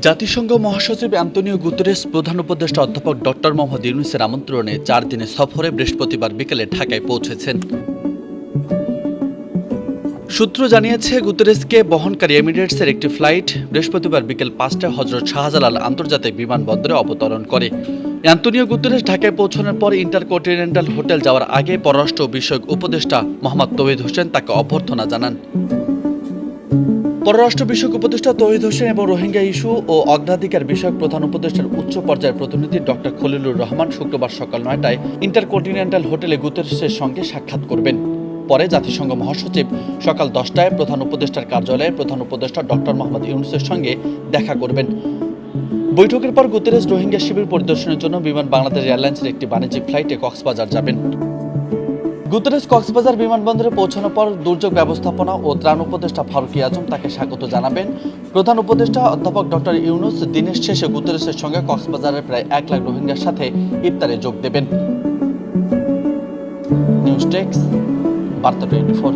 জাতিসংঘ মহাসচিব Antonio Guterres প্রধান উপদেষ্টা অধ্যাপক ডক্টর মোহাম্মদ ইউনূসের আমন্ত্রণে 4 দিনের সফরে বৃহস্পতিবার বিকেলে ঢাকায় পৌঁছেছেন। সূত্র জানিয়েছে, গুতেরেসকে বহনকারী এমিরেটসের একটি ফ্লাইট বৃহস্পতিবার বিকেল 5টায় হজরত শাহজালাল আন্তর্জাতিক বিমানবন্দরে অবতরণ করে। অ্যান্তোনিও গুতেরেস ঢাকায় পৌঁছানোর পর ইন্টারকন্টিনেন্টাল হোটেল যাওয়ার আগে পররাষ্ট্র বিষয়ক উপদেষ্টা মোহাম্মদ তৌহিদ হোসেন তাকে অভ্যর্থনা জানান। পররাষ্ট্র বিষয়ক উপদেষ্টা তৌহিদ হোসেন এবং রোহিঙ্গা ইস্যু ও অগ্রাধিকার বিষয়ক প্রধান উপদেষ্টার উচ্চ পর্যায়ের প্রতিনিধি ডক্টর খলিলুর রহমান শুক্রবার সকাল 9টায় ইন্টারকন্টিনেন্টাল হোটেলে গুতেরেসের সঙ্গে সাক্ষাৎ করবেন। পরে জাতিসংঘ মহাসচিব সকাল 10টায় প্রধান উপদেষ্টার কার্যালয়ে প্রধান উপদেষ্টা ডক্টর মোহাম্মদ ইউনূসের সঙ্গে দেখা করবেন। বৈঠকের পর গুতেরেস রোহিঙ্গা শিবির পরিদর্শনের জন্য বিমান বাংলাদেশ এয়ারলাইন্সের একটি বাণিজ্যিক ফ্লাইটে কক্সবাজার যাবেন। গুতেরেস কক্সবাজার বিমানবন্দরে পৌঁছানোর পর দুর্যোগ ব্যবস্থাপনা ও ত্রাণ উপদেষ্টা ফারুকী আজম তাকে স্বাগত জানাবেন। প্রধান উপদেষ্টা অধ্যাপক ডক্টর ইউনূস দিনের শেষে গুতেরেসের সঙ্গে কক্সবাজারের প্রায় 1 লাখ রোহিঙ্গার সাথে ইফতারে যোগ দেবেন। নিউজ ডেস্ক, বার্তা 24।